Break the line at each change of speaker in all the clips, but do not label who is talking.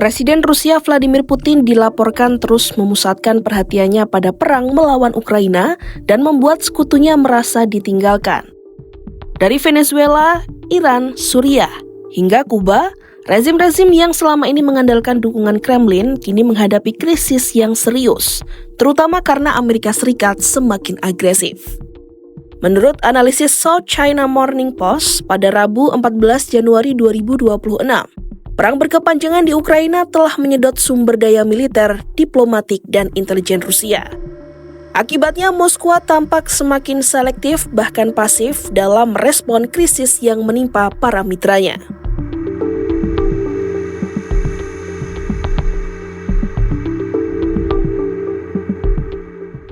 Presiden Rusia Vladimir Putin dilaporkan terus memusatkan perhatiannya pada perang melawan Ukraina dan membuat sekutunya merasa ditinggalkan. Dari Venezuela, Iran, Suriah, hingga Kuba, rezim-rezim yang selama ini mengandalkan dukungan Kremlin kini menghadapi krisis yang serius, terutama karena Amerika Serikat semakin agresif. Menurut analisis South China Morning Post pada Rabu 14 Januari 2026, perang berkepanjangan di Ukraina telah menyedot sumber daya militer, diplomatik, dan intelijen Rusia. Akibatnya, Moskwa tampak semakin selektif bahkan pasif dalam merespon krisis yang menimpa para mitranya.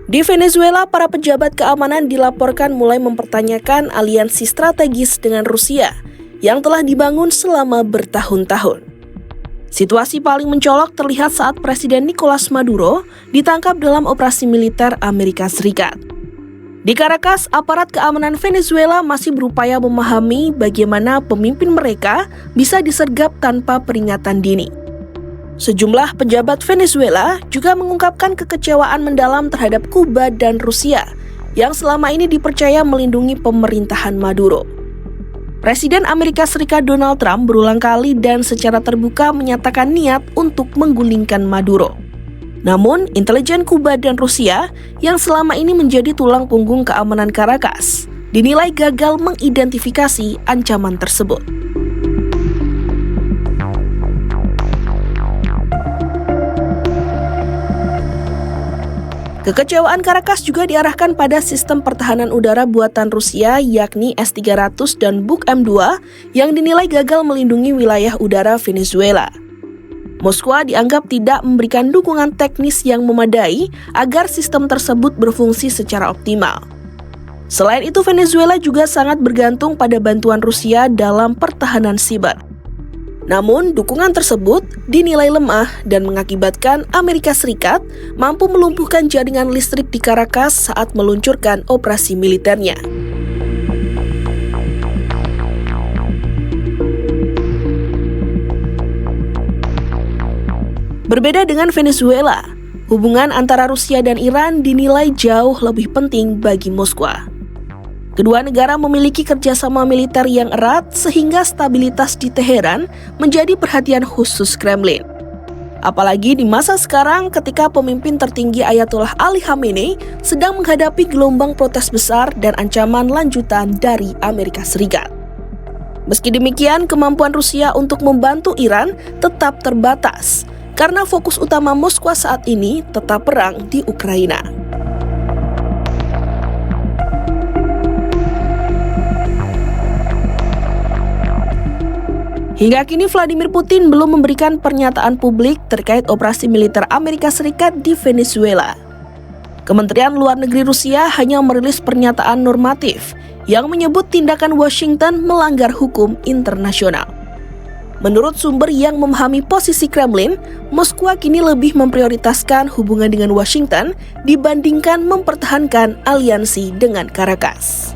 Di Venezuela, para pejabat keamanan dilaporkan mulai mempertanyakan aliansi strategis dengan Rusia yang telah dibangun selama bertahun-tahun. Situasi paling mencolok terlihat saat Presiden Nicolas Maduro ditangkap dalam operasi militer Amerika Serikat. Di Caracas, aparat keamanan Venezuela masih berupaya memahami bagaimana pemimpin mereka bisa disergap tanpa peringatan dini. Sejumlah pejabat Venezuela juga mengungkapkan kekecewaan mendalam terhadap Kuba dan Rusia yang selama ini dipercaya melindungi pemerintahan Maduro. Presiden Amerika Serikat Donald Trump berulang kali dan secara terbuka menyatakan niat untuk menggulingkan Maduro. Namun, intelijen Kuba dan Rusia yang selama ini menjadi tulang punggung keamanan Caracas dinilai gagal mengidentifikasi ancaman tersebut. Kekecewaan Caracas juga diarahkan pada sistem pertahanan udara buatan Rusia yakni S-300 dan Buk M2 yang dinilai gagal melindungi wilayah udara Venezuela. Moskwa dianggap tidak memberikan dukungan teknis yang memadai agar sistem tersebut berfungsi secara optimal. Selain itu, Venezuela juga sangat bergantung pada bantuan Rusia dalam pertahanan siber. Namun, dukungan tersebut dinilai lemah dan mengakibatkan Amerika Serikat mampu melumpuhkan jaringan listrik di Caracas saat meluncurkan operasi militernya. Berbeda dengan Venezuela, hubungan antara Rusia dan Iran dinilai jauh lebih penting bagi Moskwa. Kedua negara memiliki kerjasama militer yang erat sehingga stabilitas di Teheran menjadi perhatian khusus Kremlin. Apalagi di masa sekarang ketika pemimpin tertinggi Ayatollah Ali Khamenei sedang menghadapi gelombang protes besar dan ancaman lanjutan dari Amerika Serikat. Meski demikian, kemampuan Rusia untuk membantu Iran tetap terbatas karena fokus utama Moskwa saat ini tetap perang di Ukraina. Hingga kini Vladimir Putin belum memberikan pernyataan publik terkait operasi militer Amerika Serikat di Venezuela. Kementerian Luar Negeri Rusia hanya merilis pernyataan normatif yang menyebut tindakan Washington melanggar hukum internasional. Menurut sumber yang memahami posisi Kremlin, Moskwa kini lebih memprioritaskan hubungan dengan Washington dibandingkan mempertahankan aliansi dengan Caracas.